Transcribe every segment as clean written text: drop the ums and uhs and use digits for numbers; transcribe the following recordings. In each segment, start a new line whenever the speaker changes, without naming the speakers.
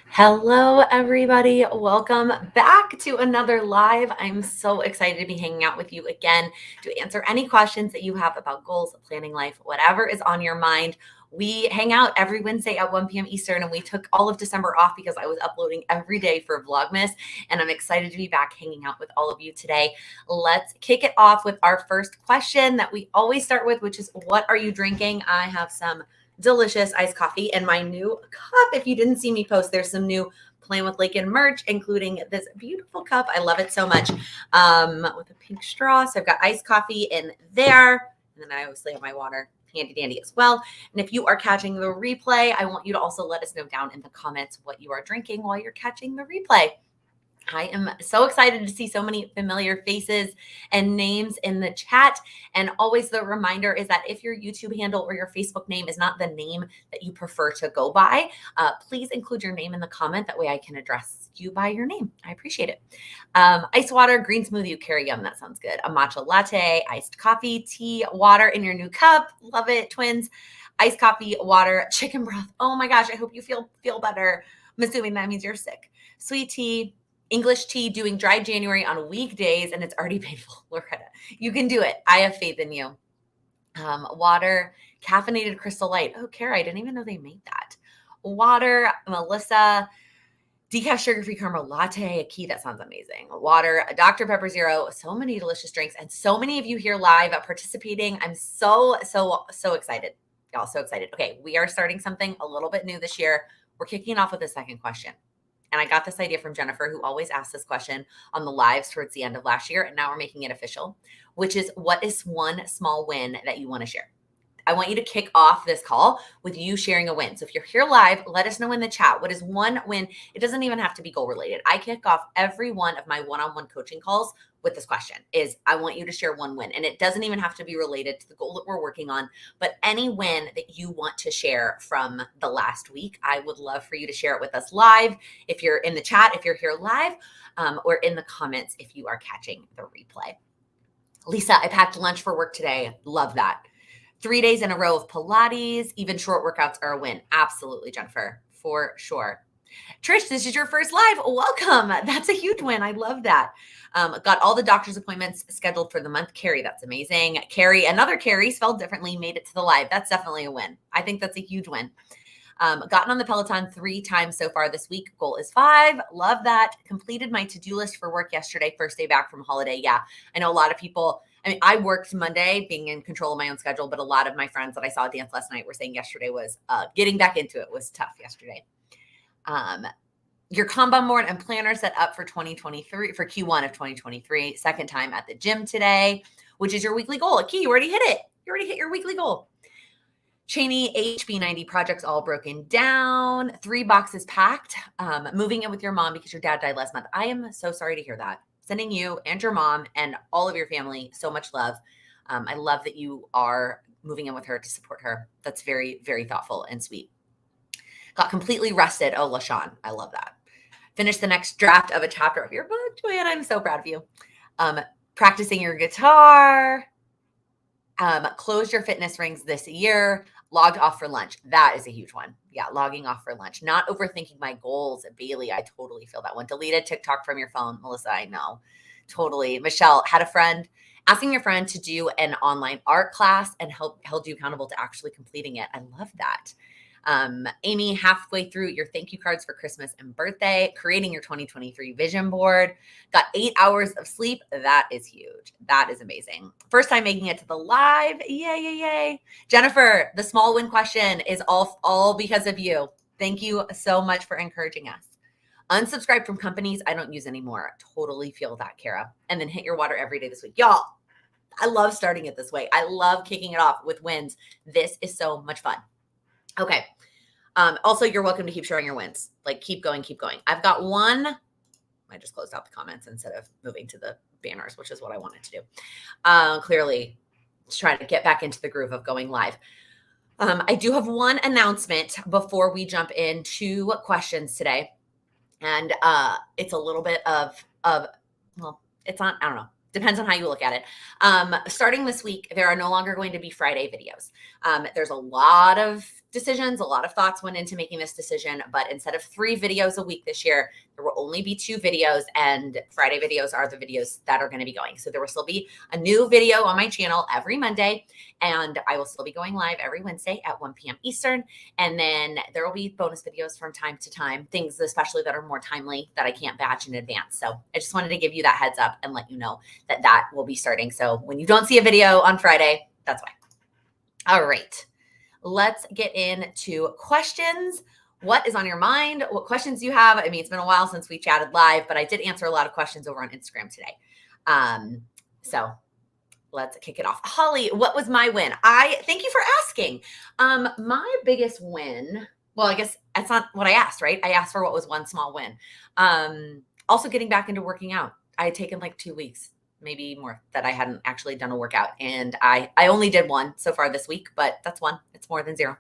Hello, everybody. Welcome back to another live. I'm so excited to be hanging out with you again to answer any questions that you have about goals, planning life, whatever is on your mind. We hang out every Wednesday at 1 p.m. Eastern, and we took all of December off because I was uploading every day for Vlogmas, and I'm excited to be back hanging out with all of you today. Let's kick it off with our first question that we always start with, which is, what are you drinking? I have some delicious iced coffee and my new cup. If you didn't see me post, there's some new Playing with Laken merch, including this beautiful cup. I love it so much, with a pink straw. So I've got iced coffee in there, and then I obviously have my water handy dandy as well. And if you are catching the replay, I want you to also let us know down in the comments what you are drinking while you're catching the replay. I am so excited to see so many familiar faces and names in the chat. And always the reminder is that if your YouTube handle or your Facebook name is not the name that you prefer to go by, please include your name in the comment. That way I can address you by your name. I appreciate it. Ice water, green smoothie, carry yum. That sounds good. A matcha latte, iced coffee, tea, water in your new cup. Love it, twins. Iced coffee, water, chicken broth. Oh my gosh, I hope you feel better. I'm assuming that means you're sick. Sweet tea, English tea, doing dry January on weekdays, and it's already painful. Loretta, you can do it. I have faith in you. Water, caffeinated Crystal Light. Oh, Kara, I didn't even know they made that. Water, Melissa, decaf sugar-free caramel latte, a key. That sounds amazing. Water, a Dr. Pepper Zero. So many delicious drinks, and so many of you here live participating. I'm so excited. Y'all, so excited. Okay, we are starting something a little bit new this year. We're kicking off with a second question. And I got this idea from Jennifer, who always asks this question on the lives towards the end of last year. And now we're making it official, which is, what is one small win that you want to share? I want you to kick off this call with you sharing a win. So if you're here live, let us know in the chat. What is one win? It doesn't even have to be goal related. I kick off every one of my one-on-one coaching calls with this question, is I want you to share one win. And it doesn't even have to be related to the goal that we're working on, but any win that you want to share from the last week, I would love for you to share it with us live. If you're in the chat, if you're here live, or in the comments, if you are catching the replay. Lisa, I packed lunch for work today. Love that. 3 days in a row of Pilates, even short workouts are a win. Absolutely, Jennifer, for sure. Trish, this is your first live. Welcome. That's a huge win. I love that. Got all the doctor's appointments scheduled for the month. Carrie, that's amazing. Carrie, another Carrie, spelled differently, made it to the live. That's definitely a win. I think that's a huge win. Gotten on the Peloton 3 times so far this week. Goal is 5. Love that. Completed my to-do list for work yesterday, first day back from holiday. Yeah, I know a lot of people. I mean, I worked Monday, being in control of my own schedule, but a lot of my friends that I saw dance last night were saying yesterday was getting back into it was tough yesterday. Your Kanban board and planner set up for 2023, for Q1 of 2023. Second time at the gym today, which is your weekly goal. A key, you already hit it. You already hit your weekly goal. Cheney HB90 projects all broken down. 3 boxes packed. Moving in with your mom because your dad died last month. I am so sorry to hear that. Sending you and your mom and all of your family so much love. I love that you are moving in with her to support her. That's very, very thoughtful and sweet. Got completely rested. Oh, LaShawn, I love that. Finished the next draft of a chapter of your book, Joanne. I'm so proud of you. Practicing your guitar. Closed your fitness rings this year. Logged off for lunch. That is a huge one. Yeah, logging off for lunch. Not overthinking my goals. Bailey, I totally feel that one. Deleted TikTok from your phone. Melissa, I know. Totally. Michelle, had a friend, asking your friend to do an online art class and held you accountable to actually completing it. I love that. Amy, halfway through your thank you cards for Christmas and birthday, creating your 2023 vision board, got 8 hours of sleep. That is huge. That is amazing. First time making it to the live. Yay. Jennifer, the small win question is all because of you. Thank you so much for encouraging us. Unsubscribe from companies I don't use anymore. Totally feel that, Kara. And then hit your water every day this week. Y'all, I love starting it this way. I love kicking it off with wins. This is so much fun. Okay. Also, you're welcome to keep sharing your wins. Like, keep going. I've got one. I just closed out the comments instead of moving to the banners, which is what I wanted to do. Clearly, just trying to get back into the groove of going live. I do have one announcement before we jump into questions today. And it's a little bit of well, it's not, I don't know. Depends on how you look at it. Starting this week, there are no longer going to be Friday videos. There's a lot of decisions, a lot of thoughts went into making this decision, but instead of 3 videos a week this year, there will only be 2 videos, and Friday videos are the videos that are going to be going. So there will still be a new video on my channel every Monday, and I will still be going live every Wednesday at 1 p.m. Eastern. And then there will be bonus videos from time to time, things especially that are more timely that I can't batch in advance. So I just wanted to give you that heads up and let you know that will be starting. So when you don't see a video on Friday, that's why. All right. Let's get into questions. What is on your mind? What questions do you have? I mean, it's been a while since we chatted live, but I did answer a lot of questions over on Instagram today. So let's kick it off. Holly, what was my win? Thank you for asking. My biggest win, well, I guess that's not what I asked, right? I asked for what was one small win. Also getting back into working out. I had taken like 2 weeks, maybe more, that I hadn't actually done a workout. And I only did one so far this week, but that's one. It's more than 0.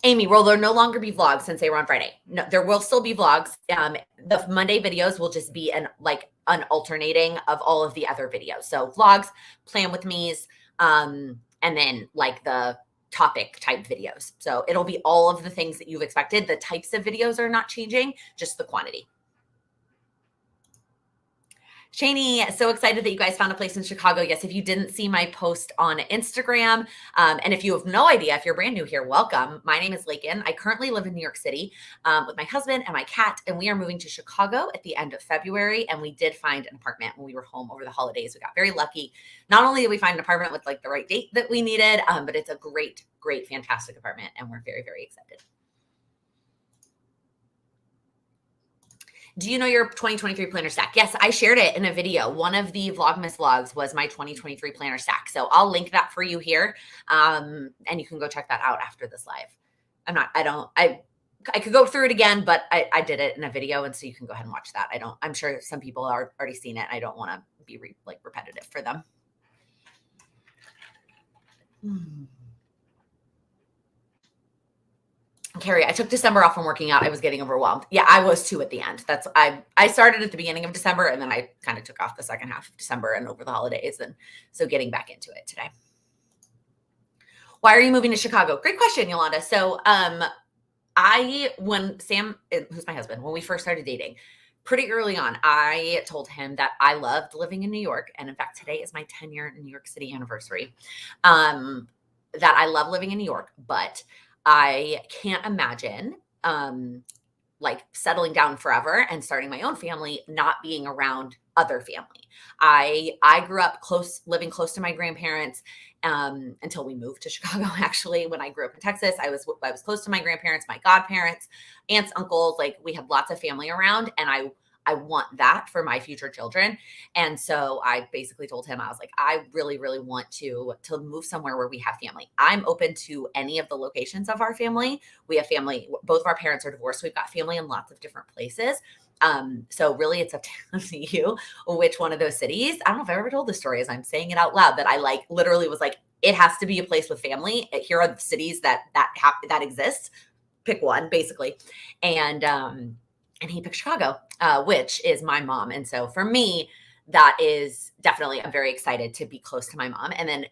Amy, will there no longer be vlogs since they were on Friday? No, there will still be vlogs. The Monday videos will just be an alternating of all of the other videos. So vlogs, plan with me's, and then like the topic type videos. So it'll be all of the things that you've expected. The types of videos are not changing, just the quantity. Shani, so excited that you guys found a place in Chicago. Yes, if you didn't see my post on Instagram, and if you have no idea, if you're brand new here, welcome. My name is Laken. I currently live in New York City with my husband and my cat, and we are moving to Chicago at the end of February, and we did find an apartment when we were home over the holidays. We got very lucky. Not only did we find an apartment with like the right date that we needed, but it's a great, great, fantastic apartment, and we're very, very excited. Do you know your 2023 planner stack? Yes, I shared it in a video. One of the Vlogmas vlogs was my 2023 planner stack. So I'll link that for you here. And you can go check that out after this live. I could go through it again, but I did it in a video. And so you can go ahead and watch that. I'm sure some people are already seen it. I don't want to be repetitive for them. Carrie, I took December off from working out. I was getting overwhelmed. Yeah, I was too at the end. I started at the beginning of December, and then I kind of took off the second half of December and over the holidays. And so getting back into it today. Why are you moving to Chicago? Great question, Yolanda. So when Sam, who's my husband, when we first started dating, pretty early on, I told him that I loved living in New York. And in fact, today is my 10-year New York City anniversary. That I love living in New York, but I can't imagine settling down forever and starting my own family, not being around other family. I grew up living close to my grandparents until we moved to Chicago. Actually, when I grew up in Texas, I was close to my grandparents, my godparents, aunts, uncles. Like we had lots of family around, and I want that for my future children. And so I basically told him, I was like, I really, really want to move somewhere where we have family. I'm open to any of the locations of our family. We have family. Both of our parents are divorced. So we've got family in lots of different places. So really it's up to you which one of those cities. I don't know if I've ever told this story as I'm saying it out loud, that I literally was like, it has to be a place with family. Here are the cities that exist. Pick one, basically. And he picked Chicago, which is my mom. And so for me, that is definitely, I'm very excited to be close to my mom. And then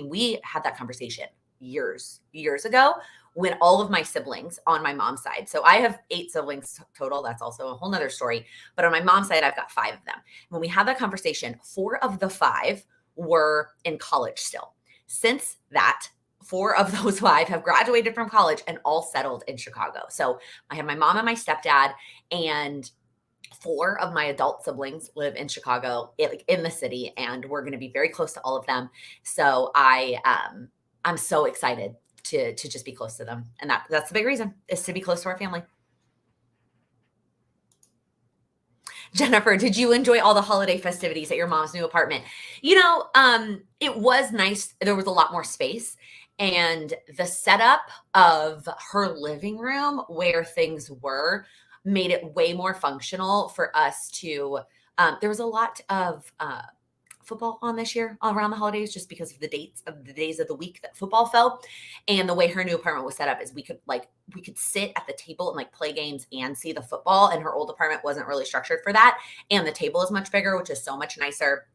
we had that conversation years ago when all of my siblings on my mom's side, so I have 8 siblings total. That's also a whole nother story. But on my mom's side, I've got 5 of them. When we had that conversation, 4 of the 5 were in college still. Since that, 4 of those 5 have graduated from college and all settled in Chicago. So I have my mom and my stepdad, and 4 of my adult siblings live in Chicago, in the city, and we're going to be very close to all of them. So I'm so excited to just be close to them. And that's the big reason, is to be close to our family. Jennifer, did you enjoy all the holiday festivities at your mom's new apartment? It was nice. There was a lot more space. And the setup of her living room where things were made it way more functional for us to, there was a lot of football on this year around the holidays just because of the days of the week that football fell. And the way her new apartment was set up is we could sit at the table and like play games and see the football. And her old apartment wasn't really structured for that. And the table is much bigger, which is so much nicer.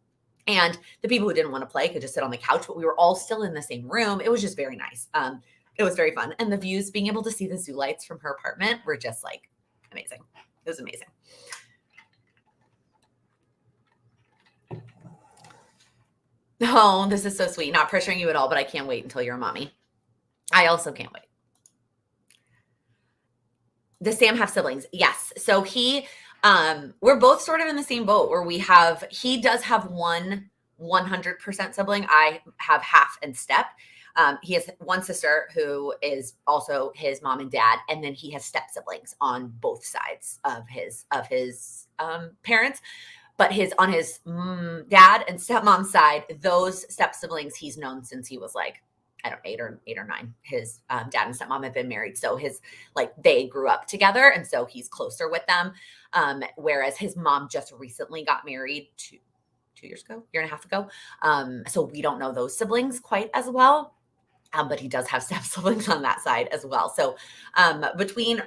And the people who didn't want to play could just sit on the couch, but we were all still in the same room. It was just very nice. It was very fun. And the views, being able to see the zoo lights from her apartment were just like amazing. It was amazing. Oh, this is so sweet. Not pressuring you at all, but I can't wait until you're a mommy. I also can't wait. Does Sam have siblings? Yes. So we're both sort of in the same boat where he does have one 100% sibling. I have half and step. He has one sister who is also his mom and dad, and then he has step siblings on both sides of his parents. But on his dad and stepmom's side, those step siblings he's known since he was like, I don't know, 8 or 9. His dad and stepmom have been married. So they grew up together. And so he's closer with them. Whereas his mom just recently got married 2 years ago, year and a half ago. So we don't know those siblings quite as well. But he does have step siblings on that side as well. So I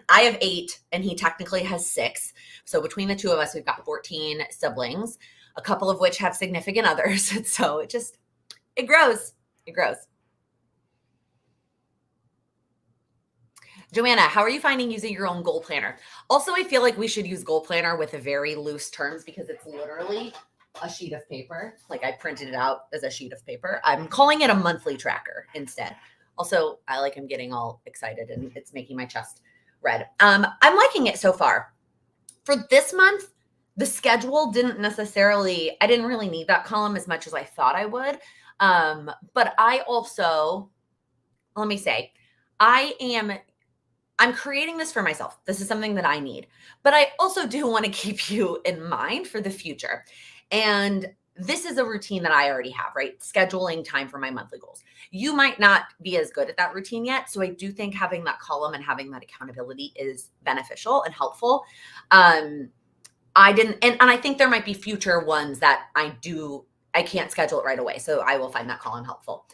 have 8 and he technically has 6. So between the two of us, we've got 14 siblings, a couple of which have significant others. And so it grows. It grows. Joanna, how are you finding using your own goal planner? Also, I feel like we should use goal planner with a very loose terms because it's literally a sheet of paper. Like I printed it out as a sheet of paper. I'm calling it a monthly tracker instead. Also, I'm getting all excited and it's making my chest red. I'm liking it so far. For this month, the schedule I didn't really need that column as much as I thought I would. But I also, let me say, I'm creating this for myself. This is something that I need, but I also do want to keep you in mind for the future. And this is a routine that I already have, right? Scheduling time for my monthly goals. You might not be as good at that routine yet. So I do think having that column and having that accountability is beneficial and helpful. I think there might be future ones that I can't schedule it right away. So I will find that column helpful.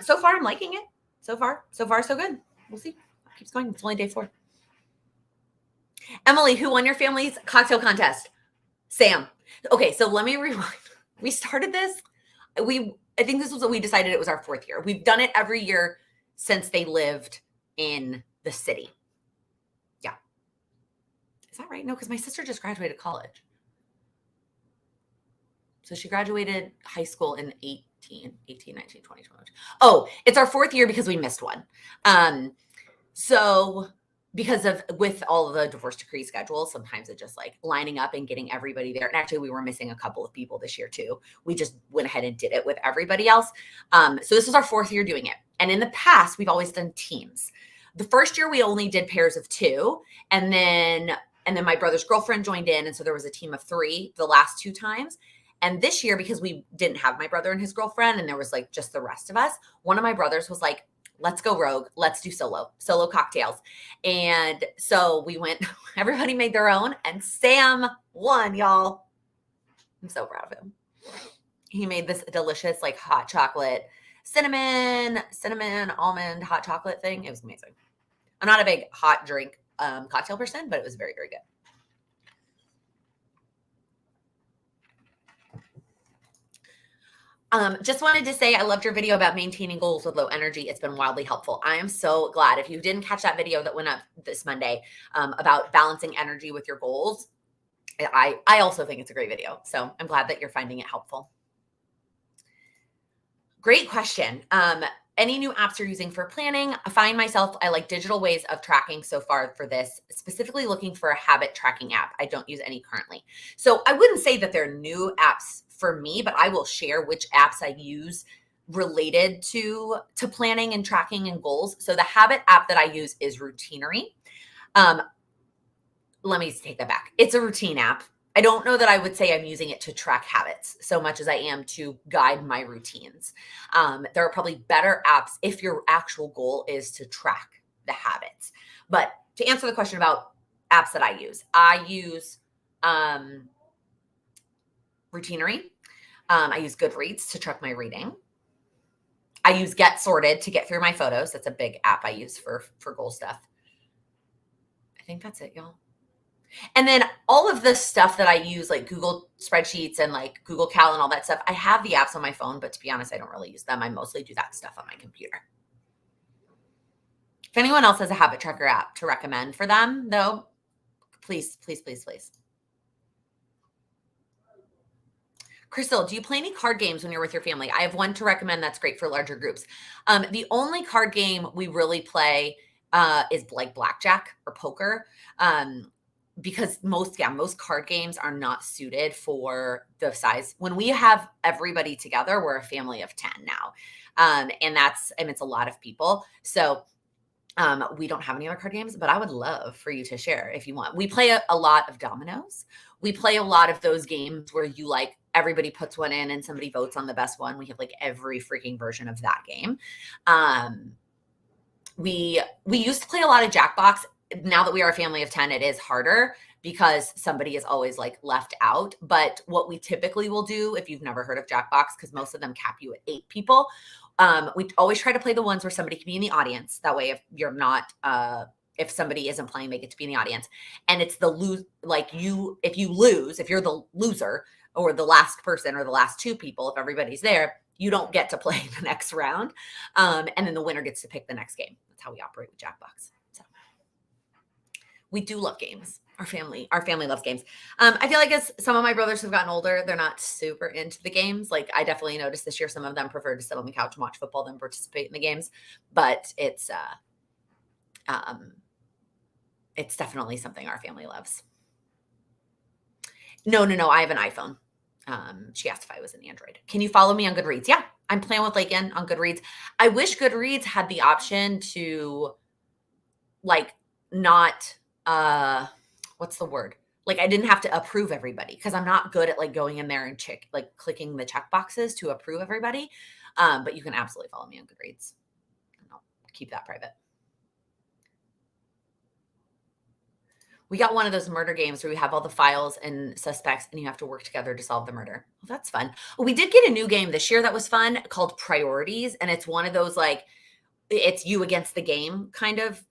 So far I'm liking it. So far, so good. We'll see. It keeps going. It's only day 4. Emily, who won your family's cocktail contest? Sam. Okay, so let me rewind. We started this. I think this was what we decided. It was our 4th year. We've done it every year since they lived in the city. Yeah. Is that right? No, because my sister just graduated college. So she graduated high school in 18, 19, 20, 21. Oh, it's our 4th year because we missed one. So with all of the divorce decree schedules, sometimes it's just like lining up and getting everybody there. And actually we were missing a couple of people this year too. We just went ahead and did it with everybody else. So this is our 4th year doing it. And in the past, we've always done teams. The first year we only did pairs of 2. And then my brother's girlfriend joined in. And so there was a team of 3 the last 2 times. And this year, because we didn't have my brother and his girlfriend, and there was like just the rest of us, one of my brothers was like, let's go rogue. Let's do solo cocktails. And so we went, everybody made their own, and Sam won, y'all. I'm so proud of him. He made this delicious like hot chocolate, cinnamon, almond, hot chocolate thing. It was amazing. I'm not a big hot drink cocktail person, but it was very, very good. Just wanted to say I loved your video about maintaining goals with low energy. It's been wildly helpful. I am so glad. If you didn't catch that video that went up this Monday about balancing energy with your goals, I also think it's a great video. So I'm glad that you're finding it helpful. Great question. Any new apps you're using for planning? I like digital ways of tracking so far for this, specifically looking for a habit tracking app. I don't use any currently. So I wouldn't say that they're new apps for me, but I will share which apps I use related to planning and tracking and goals. So the habit app that I use is Routinery. Let me take that back. It's a routine app. I don't know that I would say I'm using it to track habits so much as I am to guide my routines. There are probably better apps if your actual goal is to track the habits. But to answer the question about apps that I use Routinery. I use Goodreads to track my reading. I use Get Sorted to get through my photos. That's a big app I use for goal stuff. I think that's it, y'all. And then all of the stuff that I use, like Google spreadsheets and like Google Cal and all that stuff, I have the apps on my phone, but to be honest, I don't really use them. I mostly do that stuff on my computer. If anyone else has a habit tracker app to recommend for them, though, please, please, please, please. Crystal, do you play any card games when you're with your family? I have one to recommend that's great for larger groups. The only card game we really play is like blackjack or poker. Because most card games are not suited for the size. When we have everybody together, we're a family of 10 now. And it's a lot of people. So we don't have any other card games, but I would love for you to share if you want. We play a lot of dominoes. We play a lot of those games where you like everybody puts one in and somebody votes on the best one. We have like every freaking version of that game. We used to play a lot of Jackbox. Now that we are a family of 10, it is harder because somebody is always like left out. But what we typically will do, if you've never heard of Jackbox, because most of them cap you at 8 people, we always try to play the ones where somebody can be in the audience. That way, if you're not, if somebody isn't playing, they get to be in the audience. And it's the lose, like if you lose, if you're the loser or the last person or the last 2 people, if everybody's there, you don't get to play the next round. And then the winner gets to pick the next game. That's how we operate with Jackbox. So we do love games. Our family loves games. I feel like as some of my brothers have gotten older, they're not super into the games. Like I definitely noticed this year, some of them prefer to sit on the couch and watch football than participate in the games. But it's definitely something our family loves. No. I have an iPhone. She asked if I was an Android. Can you follow me on Goodreads? Yeah, I'm playing with Laken on Goodreads. I wish Goodreads had the option to like not what's the word? Like I didn't have to approve everybody because I'm not good at like going in there and clicking the check boxes to approve everybody. But you can absolutely follow me on Goodreads. I'll keep that private. We got one of those murder games where we have all the files and suspects and you have to work together to solve the murder. Well, that's fun. We did get a new game this year that was fun called Priorities. And it's one of those like, it's you against the game kind of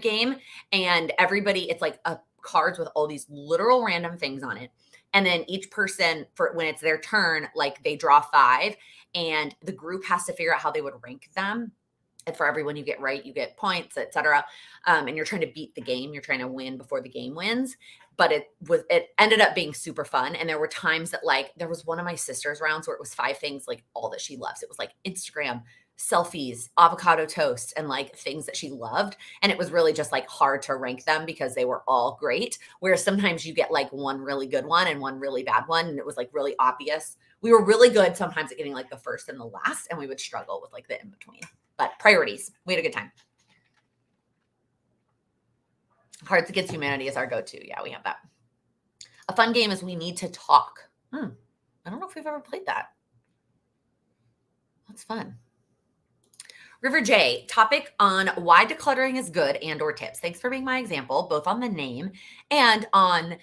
game. And everybody, it's like cards with all these literal random things on it. And then each person, for when it's their turn, like they draw 5 and the group has to figure out how they would rank them. And for everyone you get right, you get points, etc. And you're trying to beat the game. You're trying to win before the game wins. But it ended up being super fun. And there were times that like, there was one of my sister's rounds where it was 5 things, like all that she loves. It was like Instagram, selfies, avocado toast, and like things that she loved. And it was really just like hard to rank them because they were all great. Whereas sometimes you get like one really good one and one really bad one. And it was like really obvious. We were really good sometimes at getting like the first and the last, and we would struggle with like the in between. But Priorities, we had a good time. Cards Against Humanity is our go-to. Yeah, we have that. A fun game is We Need to Talk. I don't know if we've ever played that. That's fun. River J, topic on why decluttering is good and or tips. Thanks for being my example, both on the name and on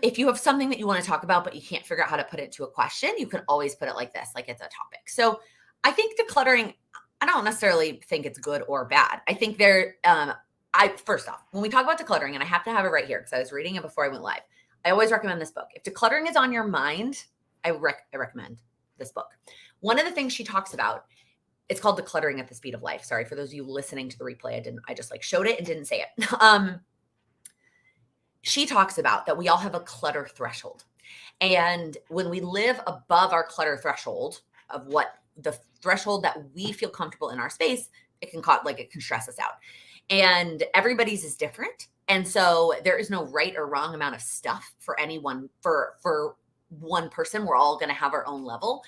if you have something that you want to talk about, but you can't figure out how to put it into a question, you can always put it like this, like it's a topic. So I think decluttering, I don't necessarily think it's good or bad. I think first off, when we talk about decluttering, and I have to have it right here because I was reading it before I went live, I always recommend this book. If decluttering is on your mind, I recommend this book. One of the things she talks about, it's called Decluttering at the Speed of Life. Sorry, for those of you listening to the replay, I just like showed it and didn't say it. She talks about that we all have a clutter threshold. And when we live above our clutter threshold of what the threshold that we feel comfortable in our space, it can stress us out. And everybody's is different. And so there is no right or wrong amount of stuff for anyone, for one person. We're all going to have our own level.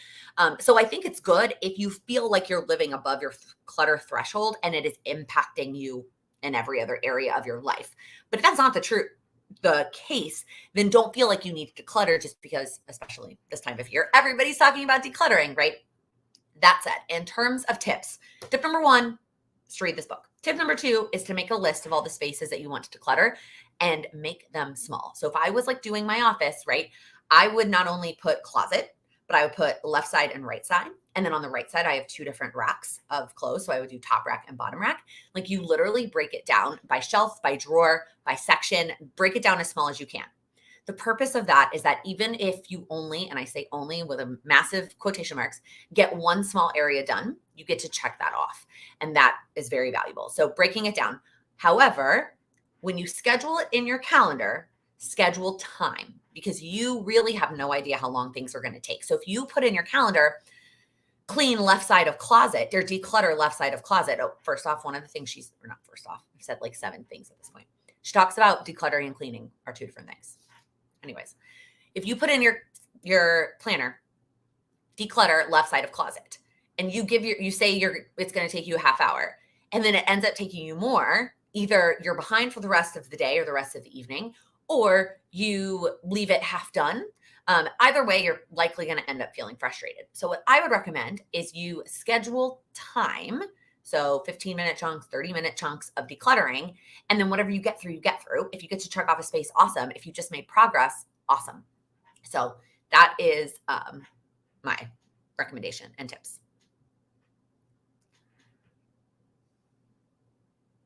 So I think it's good if you feel like you're living above your clutter threshold and it is impacting you in every other area of your life. But if that's not the case, then don't feel like you need to declutter just because, especially this time of year, everybody's talking about decluttering, right? That said, in terms of tips, tip number 1 is to read this book. Tip number 2 is to make a list of all the spaces that you want to declutter and make them small. So if I was like doing my office, right, I would not only put closet, but I would put left side and right side. And then on the right side, I have two different racks of clothes. So I would do top rack and bottom rack. Like you literally break it down by shelf, by drawer, by section, break it down as small as you can. The purpose of that is that even if you only, and I say only with a massive quotation marks, get one small area done, you get to check that off. And that is very valuable. So breaking it down. However, when you schedule it in your calendar, schedule time because you really have no idea how long things are going to take. So if you put in your calendar, clean left side of closet or declutter left side of closet. Oh, first off, one of the things not first off, I've said like 7 things at this point. She talks about decluttering and cleaning are 2 different things. Anyways, if you put in your planner, declutter left side of closet, and you say it's going to take you a half hour, and then it ends up taking you more, either you're behind for the rest of the day or the rest of the evening, or you leave it half done. Either way, you're likely going to end up feeling frustrated. So what I would recommend is you schedule time. So 15-minute chunks, 30-minute chunks of decluttering. And then whatever you get through, you get through. If you get to check off a space, awesome. If you just made progress, awesome. So that is my recommendation and tips.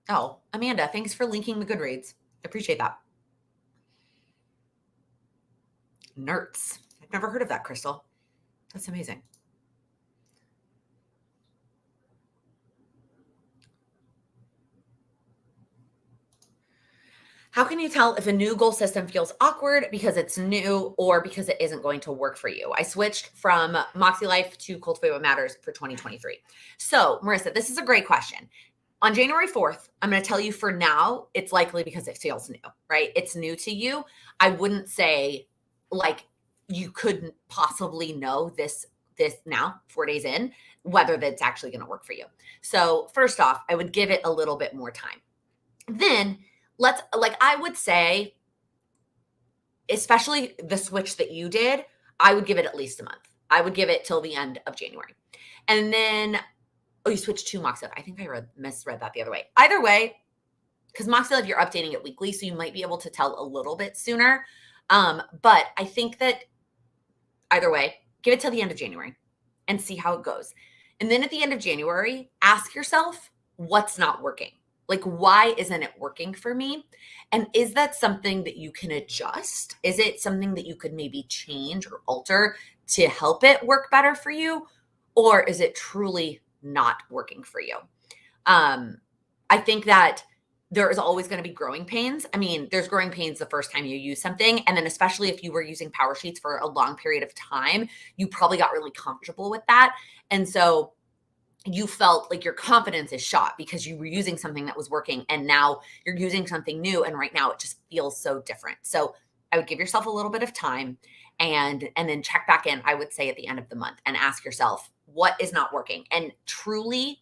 Oh, Amanda, thanks for linking the Goodreads. Appreciate that. Nerds. I've never heard of that, Crystal. That's amazing. How can you tell if a new goal system feels awkward because it's new or because it isn't going to work for you? I switched from Moxie Life to Cultivate What Matters for 2023. So, Marissa, this is a great question. On January 4th, I'm going to tell you for now, it's likely because it feels new, right? It's new to you. I wouldn't say like you couldn't possibly know this now, 4 days in, whether that's actually going to work for you. So first off, I would give it a little bit more time. Then I would say, especially the switch that you did, I would give it at least a month. I would give it till the end of January. And then, you switched to Moxie Life. I think I misread that the other way. Either way, because Moxie Life, you're updating it weekly, so you might be able to tell a little bit sooner. But I think that either way, give it till the end of January and see how it goes. And then at the end of January, ask yourself, what's not working? Like, why isn't it working for me? And is that something that you can adjust? Is it something that you could maybe change or alter to help it work better for you? Or is it truly not working for you? I think that there is always going to be growing pains. I mean, there's growing pains the first time you use something. And then especially if you were using Power Sheets for a long period of time, you probably got really comfortable with that. And so you felt like your confidence is shot because you were using something that was working and now you're using something new. And right now it just feels so different. So I would give yourself a little bit of time and then check back in, I would say at the end of the month, and ask yourself, what is not working? And truly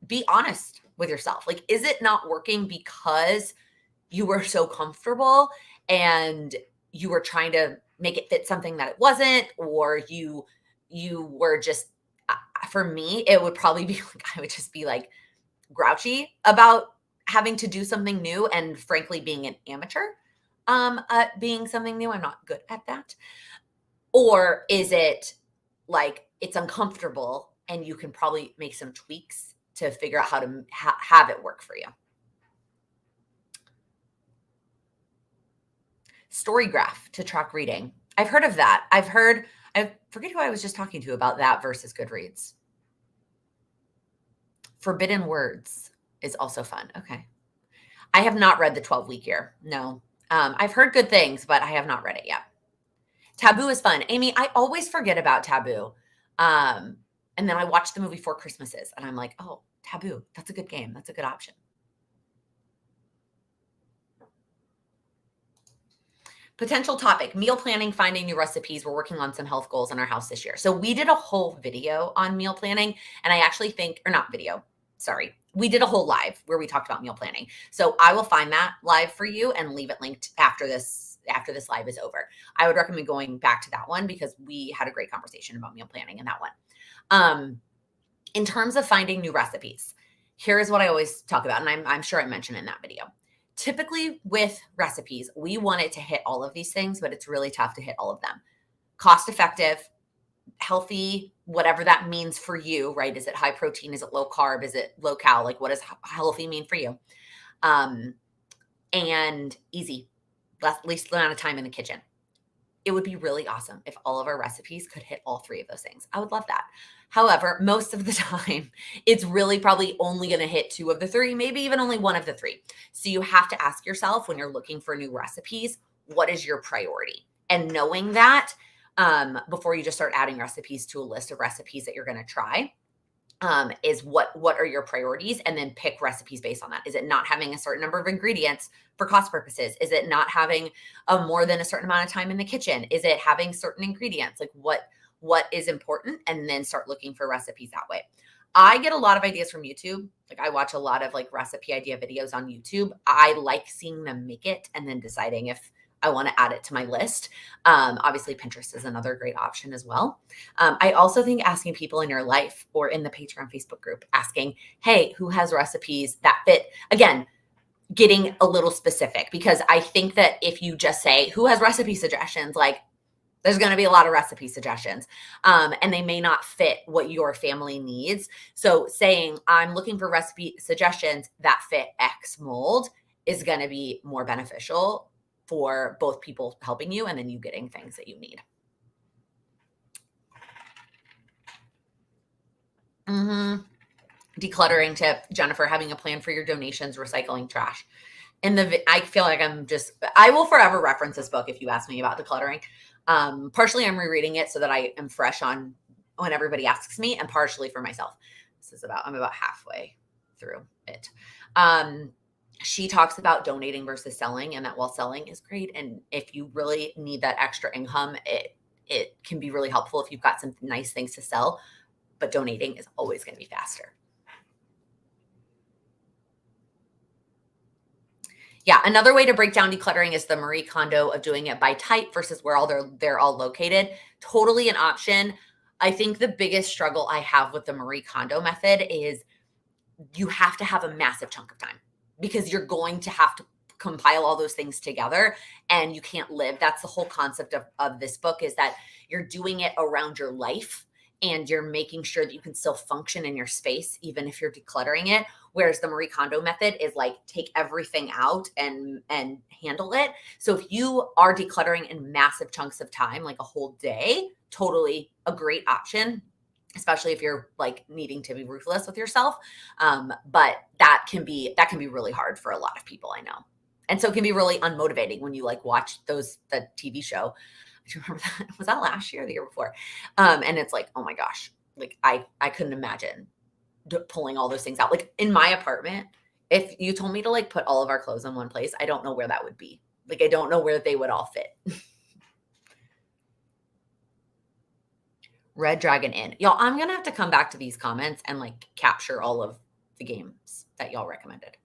be honest with yourself. Like, is it not working because you were so comfortable and you were trying to make it fit something that it wasn't, or you were just, for me, it would probably be like, I would just be like grouchy about having to do something new and frankly being an amateur at being something new. I'm not good at that. Or is it like it's uncomfortable and you can probably make some tweaks to figure out how to have it work for you? Story graph to track reading. I've heard of that. I forget who I was just talking to about that versus Goodreads. Forbidden Words is also fun. Okay. I have not read the 12-week year. No. I've heard good things, but I have not read it yet. Taboo is fun. Amy, I always forget about Taboo. And then I watch the movie Four Christmases and I'm like, oh, Taboo. That's a good game. That's a good option. Potential topic, meal planning, finding new recipes. We're working on some health goals in our house this year. So we did a whole video on meal planning, and I actually think, or not video, sorry. We did a whole live where we talked about meal planning. So I will find that live for you and leave it linked after this live is over. I would recommend going back to that one because we had a great conversation about meal planning in that one. In terms of finding new recipes, here's what I always talk about, and I'm sure I mentioned in that video. Typically with recipes, we want it to hit all of these things, but it's really tough to hit all of them. Cost effective, healthy, whatever that means for you, right? Is it high protein? Is it low carb? Is it low cal? Like, what does healthy mean for you? And easy, least amount of time in the kitchen. It would be really awesome if all of our recipes could hit all three of those things. I would love that. However, most of the time, it's really probably only going to hit two of the three, maybe even only one of the three. So you have to ask yourself when you're looking for new recipes, what is your priority? And knowing that before you just start adding recipes to a list of recipes that you're going to try, is what are your priorities, and then pick recipes based on that. Is it not having a certain number of ingredients for cost purposes? Is it not having more than a certain amount of time in the kitchen? Is it having certain ingredients? Like what is important, and then start looking for recipes that way. I get a lot of ideas from YouTube. Like, I watch a lot of like recipe idea videos on YouTube. I like seeing them make it and then deciding if I want to add it to my list. Obviously, Pinterest is another great option as well. I also think asking people in your life or in the Patreon Facebook group, asking, hey, who has recipes that fit? Again, getting a little specific, because I think that if you just say, who has recipe suggestions, like, there's going to be a lot of recipe suggestions, and they may not fit what your family needs. So saying, I'm looking for recipe suggestions that fit X mold is going to be more beneficial for both people helping you and then you getting things that you need. Decluttering tip, Jennifer, having a plan for your donations, recycling trash. I feel like I will forever reference this book if you ask me about decluttering. Partially I'm rereading it so that I am fresh on when everybody asks me, and partially for myself. I'm about halfway through it. She talks about donating versus selling, and that while selling is great, and if you really need that extra income, it can be really helpful if you've got some nice things to sell, but donating is always going to be faster. Yeah, another way to break down decluttering is the Marie Kondo of doing it by type versus where they're all located. Totally an option. I think the biggest struggle I have with the Marie Kondo method is you have to have a massive chunk of time, because you're going to have to compile all those things together, and you can't live. That's the whole concept of this book, is that you're doing it around your life, and you're making sure that you can still function in your space, even if you're decluttering it. Whereas the Marie Kondo method is like, take everything out and handle it. So if you are decluttering in massive chunks of time, like a whole day, totally a great option, especially if you're like needing to be ruthless with yourself. But that can be really hard for a lot of people, I know. And so it can be really unmotivating when you like watch the TV show. Do you remember that? Was that last year or the year before? And it's like, oh my gosh, like I couldn't imagine pulling all those things out. Like, in my apartment, if you told me to like put all of our clothes in one place, I don't know where that would be. Like, I don't know where they would all fit. Red Dragon Inn. Y'all, I'm going to have to come back to these comments and like capture all of the games that y'all recommended.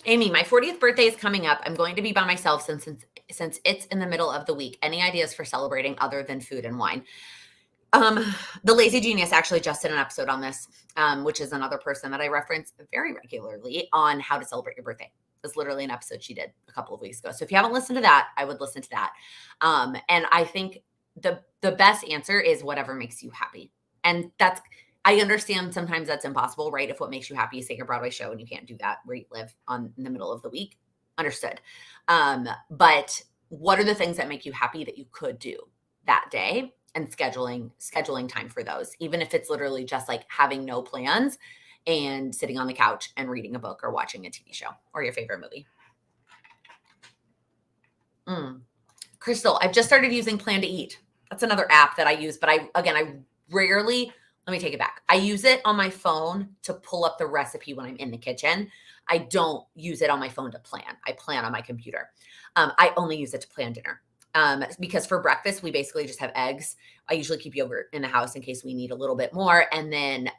Amy, my 40th birthday is coming up. I'm going to be by myself since it's in the middle of the week. Any ideas for celebrating other than food and wine? The Lazy Genius actually just did an episode on this, which is another person that I reference very regularly on how to celebrate your birthday. It's literally an episode she did a couple of weeks ago. So if you haven't listened to that, I would listen to that. And I think the best answer is whatever makes you happy. And I understand sometimes that's impossible, right? If what makes you happy is seeing a Broadway show and you can't do that where you live in the middle of the week, understood. But what are the things that make you happy that you could do that day, and scheduling time for those, even if it's literally just like having no plans and sitting on the couch and reading a book or watching a TV show or your favorite movie. Crystal, I've just started using Plan to Eat. That's another app that I use, but I rarely, let me take it back. I use it on my phone to pull up the recipe when I'm in the kitchen. I don't use it on my phone to plan. I plan on my computer. I only use it to plan dinner. Because for breakfast, we basically just have eggs. I usually keep yogurt in the house in case we need a little bit more. And then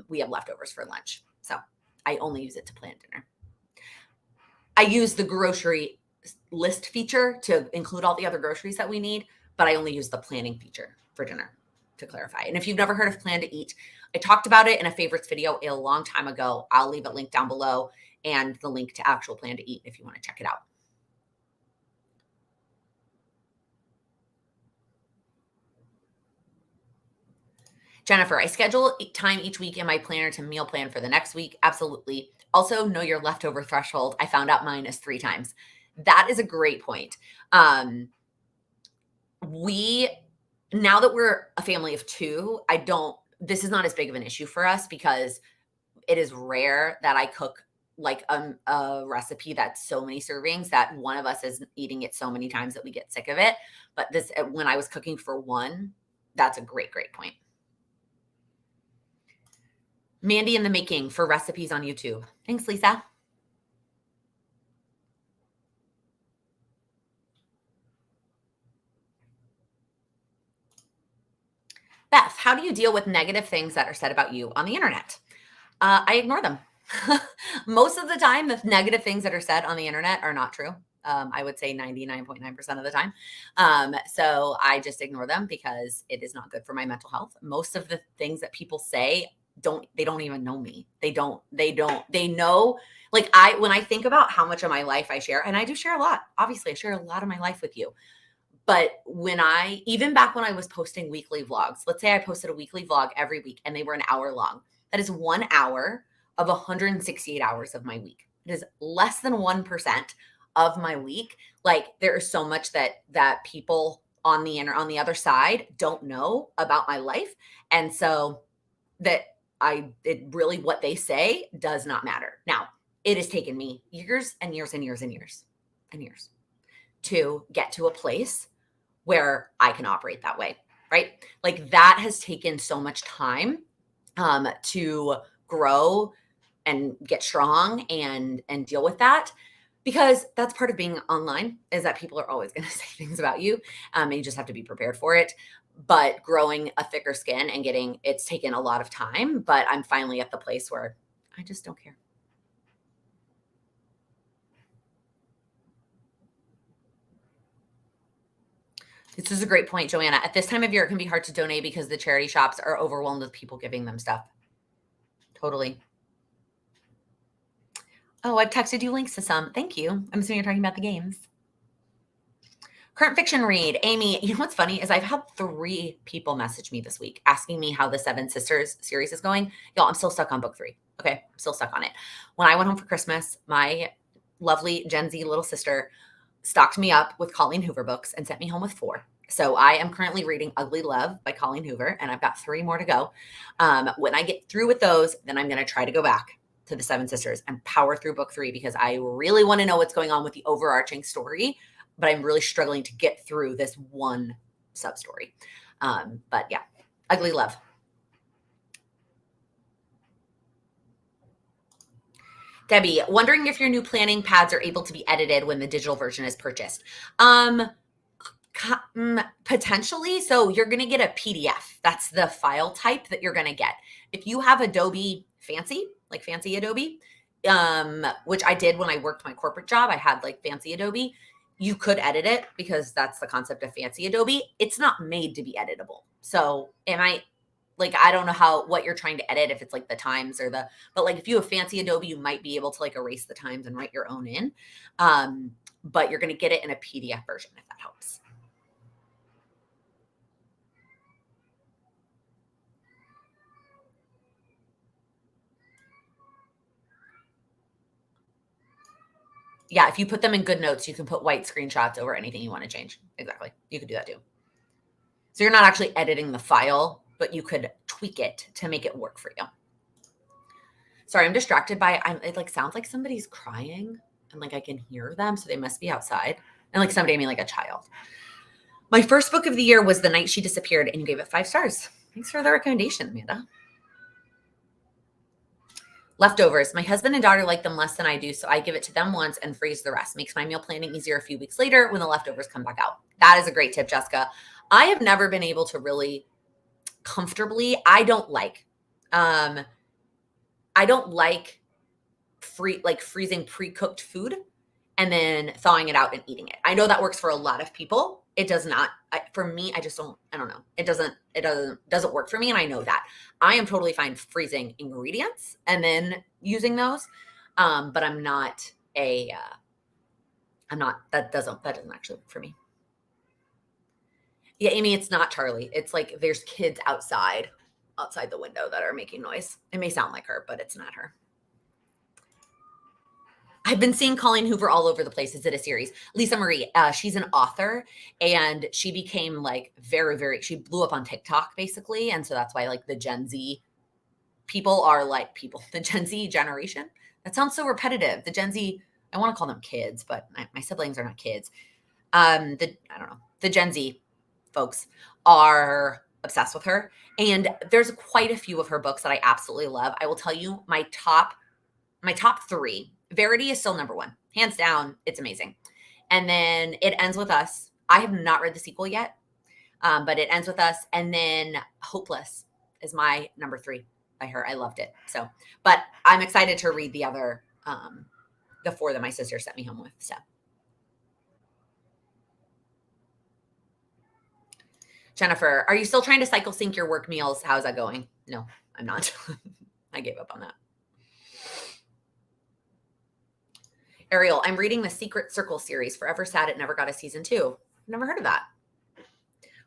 we have leftovers for lunch. So I only use it to plan dinner. I use the grocery list feature to include all the other groceries that we need, but I only use the planning feature for dinner, to clarify. And if you've never heard of Plan to Eat, I talked about it in a favorites video a long time ago. I'll leave a link down below and the link to actual Plan to Eat if you want to check it out. Jennifer, I schedule time each week in my planner to meal plan for the next week. Absolutely. Also, know your leftover threshold. I found out mine is 3 times. That is a great point. We Now that we're a family of 2, this is not as big of an issue for us because it is rare that I cook like a recipe that's so many servings that one of us is eating it so many times that we get sick of it. But this, when I was cooking for one, that's a great, great point. Mandy in the making for recipes on YouTube. Thanks, Lisa. Beth, how do you deal with negative things that are said about you on the internet? I ignore them. Most of the time, the negative things that are said on the internet are not true. I would say 99.9% of the time. So I just ignore them because it is not good for my mental health. Most of the things that people say they don't even know me. They know, like, when I think about how much of my life I share, and I do share a lot, obviously I share a lot of my life with you. But even back when I was posting weekly vlogs, let's say I posted a weekly vlog every week and they were an hour long. That is 1 hour of 168 hours of my week. It is less than 1% of my week. Like, there is so much that people on the other side don't know about my life. And so what they say does not matter. Now, it has taken me years and years and years and years and years to get to a place where I can operate that way, right? Like, that has taken so much time to grow and get strong and deal with that, because that's part of being online, is that people are always going to say things about you, and you just have to be prepared for it. But growing a thicker skin and it's taken a lot of time, but I'm finally at the place where I just don't care. This is a great point, Joanna. At this time of year, it can be hard to donate because the charity shops are overwhelmed with people giving them stuff. Totally. Oh, I've texted you links to some. Thank you. I'm assuming you're talking about the games. Current fiction read. Amy, you know what's funny is I've had 3 people message me this week asking me how the Seven Sisters series is going. Y'all, I'm still stuck on book 3. Okay, I'm still stuck on it. When I went home for Christmas, my lovely Gen Z little sister stocked me up with Colleen Hoover books and sent me home with 4. So I am currently reading Ugly Love by Colleen Hoover, and I've got 3 more to go. When I get through with those, then I'm going to try to go back to the Seven Sisters and power through book 3 because I really want to know what's going on with the overarching story, but I'm really struggling to get through this one sub-story. But yeah, Ugly Love. Debbie, wondering if your new planning pads are able to be edited when the digital version is purchased. Potentially. So you're going to get a PDF. That's the file type that you're going to get. If you have Adobe Fancy, like fancy Adobe, which I did when I worked my corporate job, I had like fancy Adobe. You could edit it because that's the concept of fancy Adobe. It's not made to be editable. So I don't know what you're trying to edit, if it's like the times but like if you have fancy Adobe, you might be able to like erase the times and write your own in. But you're going to get it in a PDF version, if that helps. Yeah, if you put them in GoodNotes, you can put white screenshots over anything you want to change. Exactly. You could do that too. So you're not actually editing the file, but you could tweak it to make it work for you. Sorry, I'm distracted by it. Like, sounds like somebody's crying and like I can hear them, so they must be outside. And like somebody, I mean like a child. My first book of the year was The Night She Disappeared, and you gave it 5 stars. Thanks for the recommendation, Amanda. Leftovers. My husband and daughter like them less than I do, so I give it to them once and freeze the rest. Makes my meal planning easier a few weeks later when the leftovers come back out. That is a great tip, Jessica. I have never been able to really comfortably. I don't like freezing pre-cooked food and then thawing it out and eating it. I know that works for a lot of people. It does not. For me, I just don't. I don't know. It doesn't work for me, and I know that. I am totally fine freezing ingredients and then using those, but I'm not a. I'm not. That doesn't actually work for me. Yeah, Amy, it's not Charlie. It's like there's kids outside. outside the window that are making noise. It may sound like her, but it's not her. I've been seeing Colleen Hoover all over the place. Is it a series? Lisa Marie, she's an author, and she became like she blew up on TikTok basically. And so that's why like the Gen Z people are like the Gen Z generation. That sounds so repetitive. The Gen Z, I want to call them kids, but my siblings are not kids. I don't know. The Gen Z folks are obsessed with her. And there's quite a few of her books that I absolutely love. I will tell you my top three. Verity is still number one. Hands down, it's amazing. And then It Ends With Us. I have not read the sequel yet, but It Ends With Us. And then Hopeless is my number three by her. I loved it. So, but I'm excited to read the other, the four that my sister sent me home with. So. Jennifer, are you still trying to cycle sync your work meals? How's that going? No, I'm not. I gave up on that. Ariel, I'm reading the Secret Circle series. Forever sad it never got a season 2. Never heard of that.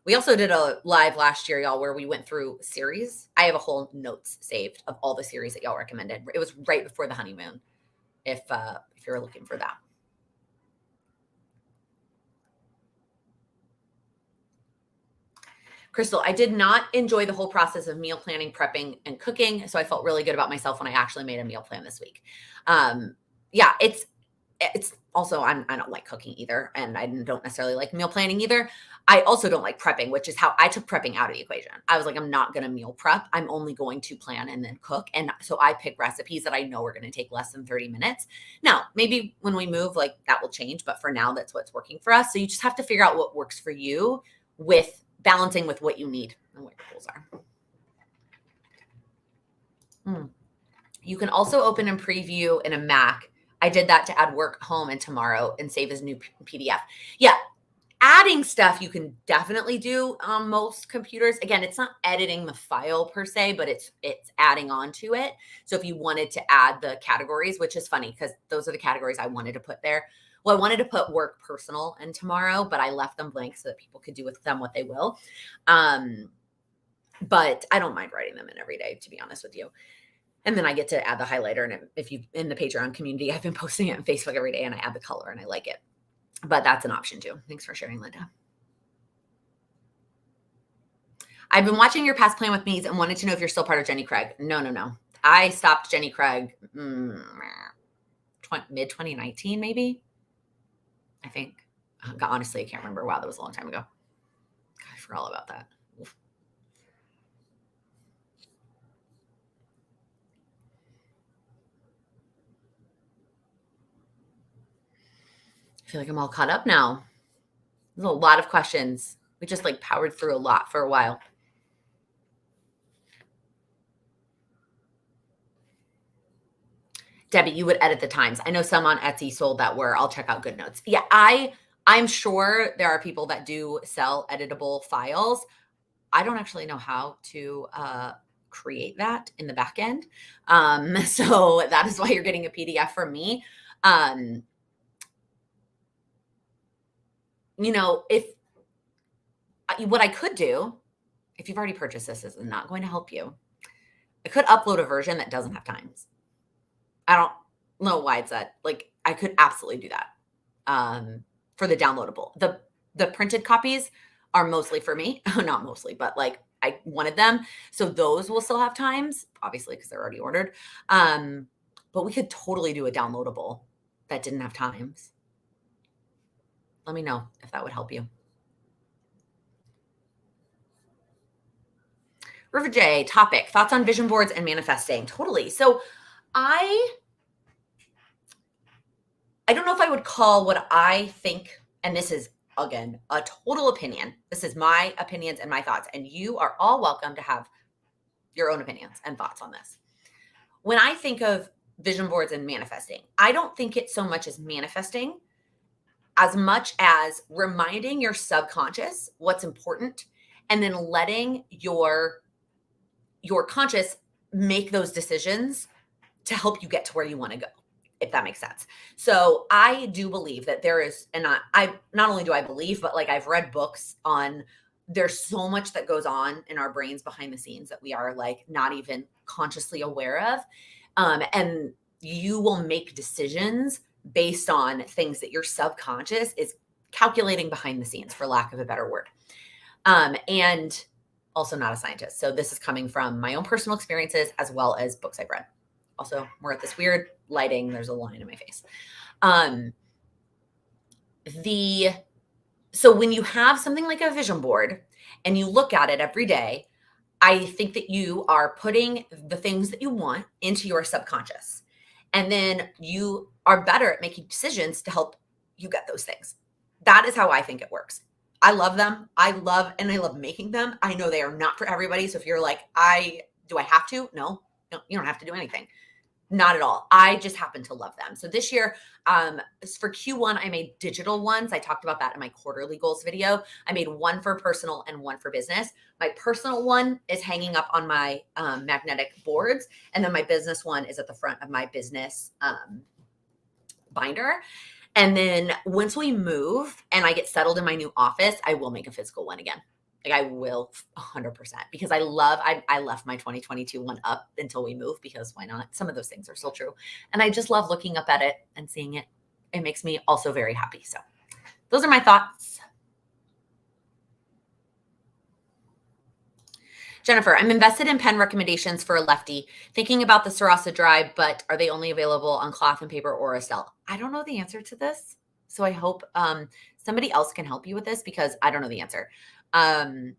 We also did a live last year, y'all, where we went through series. I have a whole notes saved of all the series that y'all recommended. It was right before the honeymoon, if you're looking for that. Crystal, I did not enjoy the whole process of meal planning, prepping, and cooking, so I felt really good about myself when I actually made a meal plan this week. Yeah, it's also, I don't like cooking either, and I don't necessarily like meal planning either. I also don't like prepping, which is how I took prepping out of the equation. I was like, I'm not going to meal prep. I'm only going to plan and then cook. And so I pick recipes that I know are going to take less than 30 minutes. Now, maybe when we move, like that will change, but for now, that's what's working for us. So you just have to figure out what works for you with balancing with what you need and what your goals are. You can also open and preview in a Mac. I did that to add work, home, and tomorrow and save as new PDF. Yeah, adding stuff you can definitely do on most computers. Again, it's not editing the file per se, but it's adding on to it. So if you wanted to add the categories, which is funny because those are the categories I wanted to put there. Well, I wanted to put work, personal, and tomorrow, but I left them blank so that people could do with them what they will. But I don't mind writing them in every day, to be honest with you. And then I get to add the highlighter. And if you in the Patreon community, I've been posting it on Facebook every day and I add the color and I like it. But that's an option too. Thanks for sharing, Linda. I've been watching your past Plan With Me's and wanted to know if you're still part of Jenny Craig. No. I stopped Jenny Craig mid 2019, maybe. I think. Honestly, I can't remember. Wow, that was a long time ago. I forgot all about that. Oof. I feel like I'm all caught up now. There's a lot of questions. We just like powered through a lot for a while. Debbie, you would edit the times. I know some on Etsy sold that where I'll check out GoodNotes. Yeah, I'm sure there are people that do sell editable files. I don't actually know how to create that in the back end. So that is why you're getting a PDF from me. If what I could do, if you've already purchased this is not going to help you, I could upload a version that doesn't have times. I don't know why it's that. Like, I could absolutely do that for the downloadable. The printed copies are mostly for me. Not mostly, but like I wanted them. So those will still have times, obviously, because they're already ordered. But we could totally do a downloadable that didn't have times. Let me know if that would help you. River J, topic, thoughts on vision boards and manifesting. Totally. So I don't know if I would call what I think, and this is, again, a total opinion. This is my opinions and my thoughts, and you are all welcome to have your own opinions and thoughts on this. When I think of vision boards and manifesting, I don't think it so much as manifesting as much as reminding your subconscious what's important and then letting your conscious make those decisions to help you get to where you want to go, if that makes sense. So I do believe that there is, and I not only do I believe, but like I've read books on there's so much that goes on in our brains behind the scenes that we are like not even consciously aware of. And you will make decisions based on things that your subconscious is calculating behind the scenes, for lack of a better word. And also not a scientist. So this is coming from my own personal experiences as well as books I've read. Also, we're at this weird lighting. There's a line in my face. So when you have something like a vision board and you look at it every day, I think that you are putting the things that you want into your subconscious. And then you are better at making decisions to help you get those things. That is how I think it works. I love them. I love making them. I know they are not for everybody. So if you're like, do I have to? No, you don't have to do anything. Not at all. I just happen to love them. So this year, for Q1, I made digital ones. I talked about that in my quarterly goals video. I made one for personal and one for business. My personal one is hanging up on my magnetic boards. And then my business one is at the front of my business binder. And then once we move and I get settled in my new office, I will make a physical one again. Like I will 100%, because I left my 2022 one up until we move, because why not? Some of those things are still true. And I just love looking up at it and seeing it. It makes me also very happy. So those are my thoughts. Jennifer, I'm invested in pen recommendations for a lefty, thinking about the Sarasa Dry, but are they only available on cloth and paper or Estelle? I don't know the answer to this. So I hope somebody else can help you with this, because I don't know the answer. Sorry.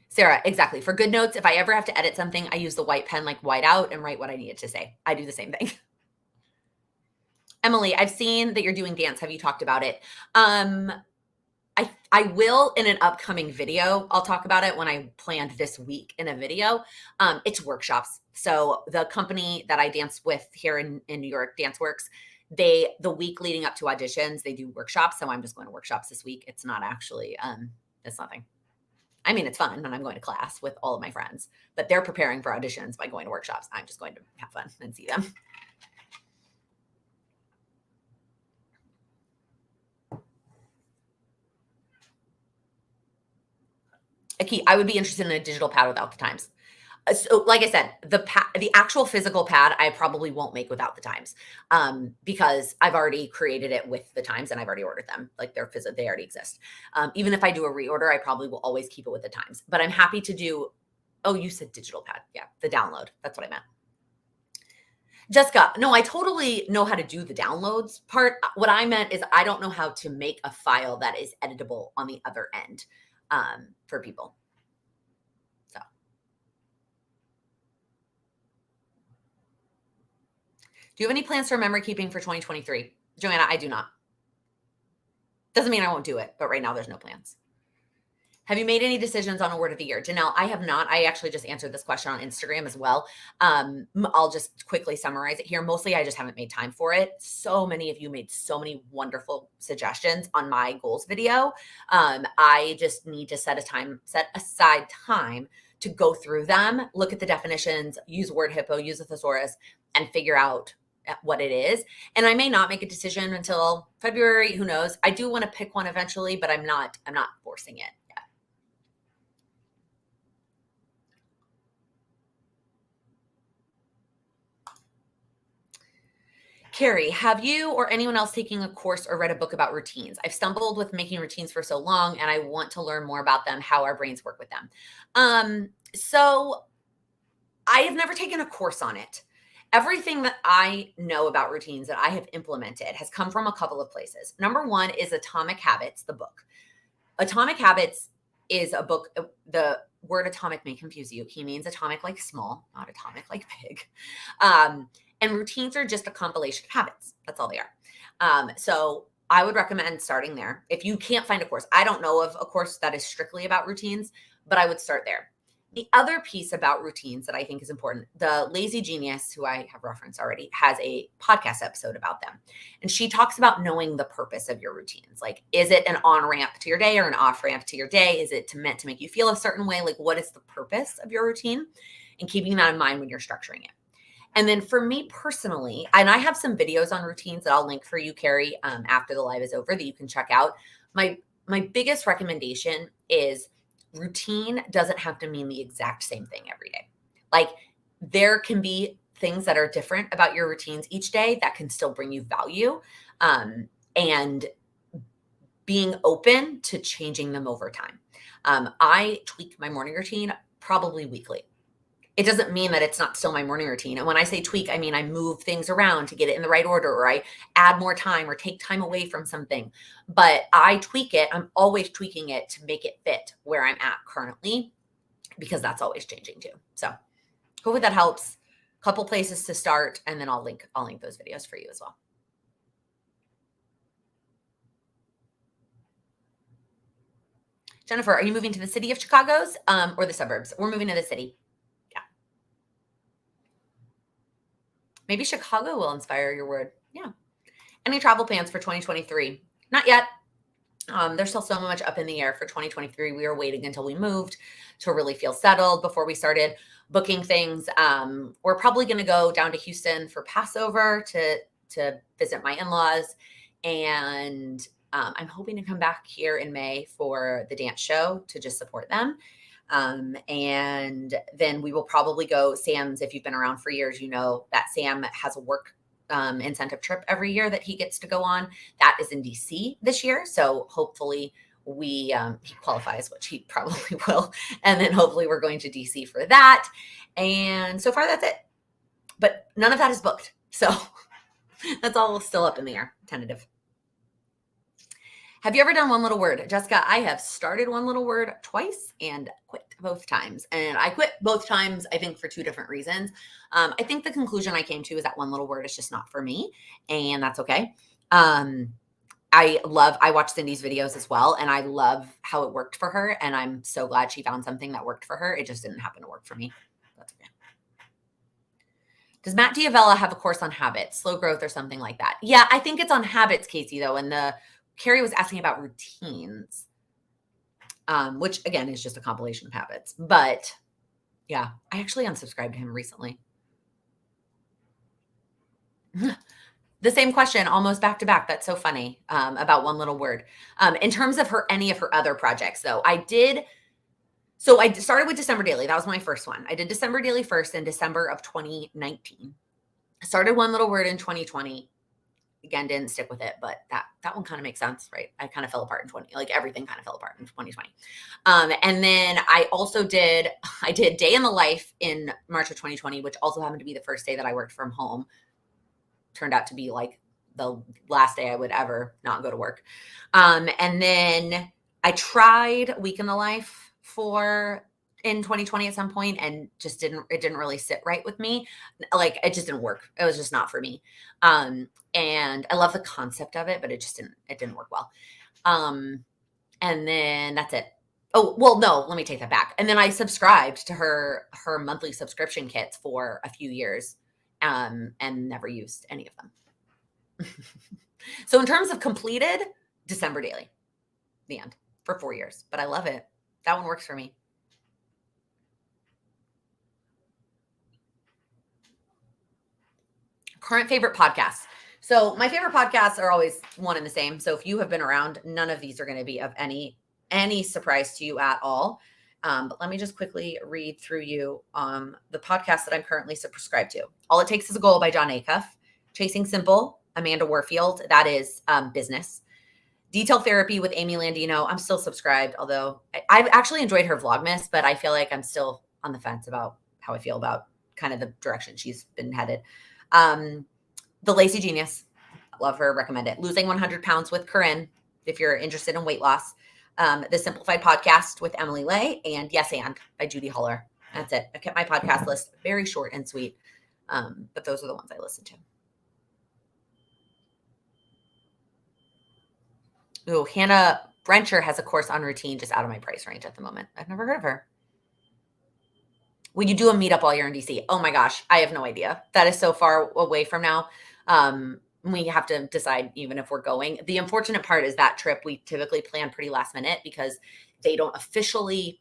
Sarah, exactly. For good notes, if I ever have to edit something, I use the white pen, like white out, and write what I needed to say. I do the same thing. Emily, I've seen that you're doing dance. Have you talked about it? I will in an upcoming video. I'll talk about it when I planned this week in a video. It's workshops. So the company that I dance with here in New York, DanceWorks, the week leading up to auditions, they do workshops. So I'm just going to workshops this week. It's not actually, it's nothing. I mean, it's fun, and I'm going to class with all of my friends, but they're preparing for auditions by going to workshops. I'm just going to have fun and see them. Aki, I would be interested in a digital pad without the times. So like I said, the actual physical pad, I probably won't make without the times, because I've already created it with the times and I've already ordered them. Like they already exist. Even if I do a reorder, I probably will always keep it with the times, but I'm happy to do. Oh, you said digital pad. Yeah. The download. That's what I meant. Jessica, no, I totally know how to do the downloads part. What I meant is I don't know how to make a file that is editable on the other end, for people. So. Do you have any plans for memory keeping for 2023? Joanna, I do not. Doesn't mean I won't do it, but right now there's no plans. Have you made any decisions on a word of the year? Janelle, I have not. I actually just answered this question on Instagram as well. I'll just quickly summarize it here. Mostly I just haven't made time for it. So many of you made so many wonderful suggestions on my goals video. I just need to set aside time to go through them, look at the definitions, use word hippo, use a thesaurus, and figure out what it is. And I may not make a decision until February. Who knows? I do want to pick one eventually, but I'm not forcing it. Carrie, have you or anyone else taking a course or read a book about routines? I've stumbled with making routines for so long and I want to learn more about them, how our brains work with them. So I have never taken a course on it. Everything that I know about routines that I have implemented has come from a couple of places. Number one is Atomic Habits, the book. Atomic Habits is a book. The word atomic may confuse you. He means atomic like small, not atomic like big. And routines are just a compilation of habits. That's all they are. So I would recommend starting there. If you can't find a course, I don't know of a course that is strictly about routines, but I would start there. The other piece about routines that I think is important, the Lazy Genius, who I have referenced already, has a podcast episode about them. And she talks about knowing the purpose of your routines. Like, is it an on-ramp to your day or an off-ramp to your day? Is it meant to make you feel a certain way? Like, what is the purpose of your routine? And keeping that in mind when you're structuring it. And then for me personally, and I have some videos on routines that I'll link for you, Carrie, after the live is over that you can check out. My biggest recommendation is routine doesn't have to mean the exact same thing every day. Like there can be things that are different about your routines each day that can still bring you value. And being open to changing them over time. I tweak my morning routine probably weekly. It doesn't mean that it's not still my morning routine. And when I say tweak, I mean I move things around to get it in the right order, or I add more time or take time away from something. But I tweak it. I'm always tweaking it to make it fit where I'm at currently, because that's always changing too. So hopefully that helps. Couple places to start, and then I'll link those videos for you as well. Jennifer, are you moving to the city of Chicago's or the suburbs? We're moving to the city. Yeah. Maybe Chicago will inspire your word. Yeah. Any travel plans for 2023? Not yet. There's still so much up in the air for 2023. We were waiting until we moved to really feel settled before we started booking things. We're probably going to go down to Houston for Passover to visit my in-laws, and I'm hoping to come back here in May for the dance show to just support them. And then we will probably go Sam's. If you've been around for years, you know that Sam has a work incentive trip every year that he gets to go on. That is in DC this year. So hopefully he qualifies, which he probably will. And then hopefully we're going to DC for that. And so far that's it. But none of that is booked. So that's all still up in the air, tentative. Have you ever done one little word? Jessica, I have started one little word twice and quit both times. And I quit both times, I think, for two different reasons. I think the conclusion I came to is that one little word is just not for me, and that's okay. I watch Cindy's videos as well, and I love how it worked for her. And I'm so glad she found something that worked for her. It just didn't happen to work for me. That's okay. Does Matt Diavella have a course on habits, slow growth, or something like that? Yeah, I think it's on habits, Casey, though. And Carrie was asking about routines, which again is just a compilation of habits. But yeah, I actually unsubscribed to him recently. The same question, almost back to back. That's so funny, about one little word. In terms of any of her other projects, though, I started with December Daily. That was my first one. I did December Daily first in December of 2019. I started one little word in 2020. Again, didn't stick with it, but that one kind of makes sense, right? I kind of fell apart in everything kind of fell apart in 2020. And then I did Day in the Life in March of 2020, which also happened to be the first day that I worked from home. Turned out to be like the last day I would ever not go to work. And then I tried Week in the Life in 2020 at some point, and it didn't really sit right with me. Like it just didn't work. It was just not for me. And I love the concept of it, but it didn't work well. And then that's it. Oh, well, no, let me take that back. And then I subscribed to her monthly subscription kits for a few years, and never used any of them. So in terms of completed, December Daily, the end, for 4 years, but I love it. That one works for me. Current favorite podcasts. So my favorite podcasts are always one and the same. So if you have been around, none of these are going to be of any surprise to you at all. But let me just quickly read through you the podcast that I'm currently subscribed to. All It Takes Is a Goal by John Acuff. Chasing Simple, Amanda Warfield. That is business. Detail Therapy with Amy Landino. I'm still subscribed, although I've actually enjoyed her Vlogmas, but I feel like I'm still on the fence about how I feel about kind of the direction she's been headed. The Lazy Genius. Love her. Recommend it. Losing 100 Pounds with Corinne, if you're interested in weight loss. The Simplified Podcast with Emily Lay, and Yes and by Judy Holler. That's it. I've kept my podcast list very short and sweet, but those are the ones I listen to. Ooh, Hannah Brencher has a course on routine just out of my price range at the moment. I've never heard of her. Will you do a meetup while you're in DC? Oh my gosh, I have no idea. That is so far away from now. We have to decide even if we're going. The unfortunate part is that trip we typically plan pretty last minute because they don't officially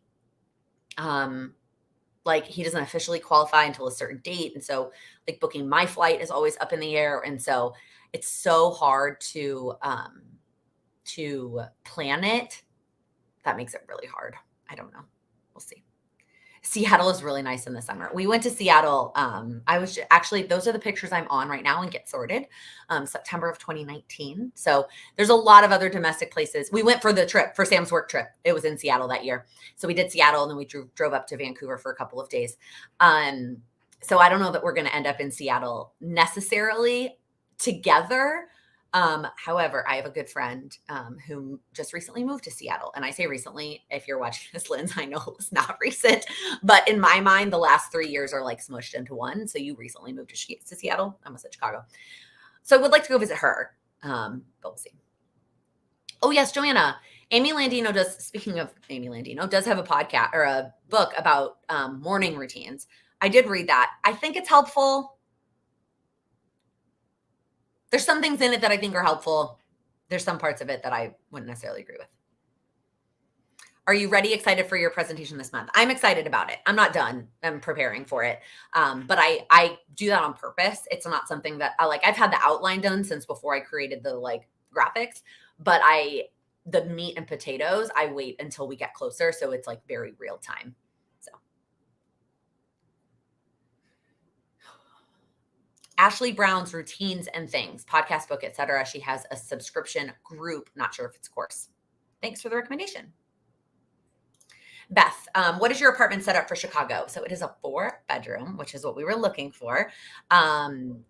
like he doesn't officially qualify until a certain date. And so like booking my flight is always up in the air. And so it's so hard to plan it. That makes it really hard. I don't know. We'll see. Seattle is really nice in the summer. We went to Seattle. I was actually, those are the pictures I'm on right now and Get Sorted, September of 2019. So there's a lot of other domestic places. We went for the trip, for Sam's work trip. It was in Seattle that year. So we did Seattle and then we drove up to Vancouver for a couple of days. So I don't know that we're going to end up in Seattle necessarily together. However, I have a good friend who just recently moved to Seattle. And I say recently, if you're watching this, Linz, I know it was not recent, but in my mind, the last 3 years are like smushed into one. So you recently moved to Seattle. I almost said Chicago. So I would like to go visit her, but we'll see. Oh, yes, Joanna. Amy Landino does, speaking of Amy Landino, does have a podcast or a book about morning routines. I did read that. I think it's helpful. There's some things in it that I think are helpful. There's some parts of it that I wouldn't necessarily agree with. Are you ready, excited for your presentation this month? I'm excited about it. I'm not done. I'm preparing for it. But I do that on purpose. It's not something that I like. I've had the outline done since before I created the like graphics, but the meat and potatoes, I wait until we get closer. So it's like very real time. Ashley Brown's Routines and Things, podcast book, etc. She has a subscription group. Not sure if it's a course. Thanks for the recommendation. Beth, what is your apartment set up for Chicago? So it is a 4-bedroom, which is what we were looking for, and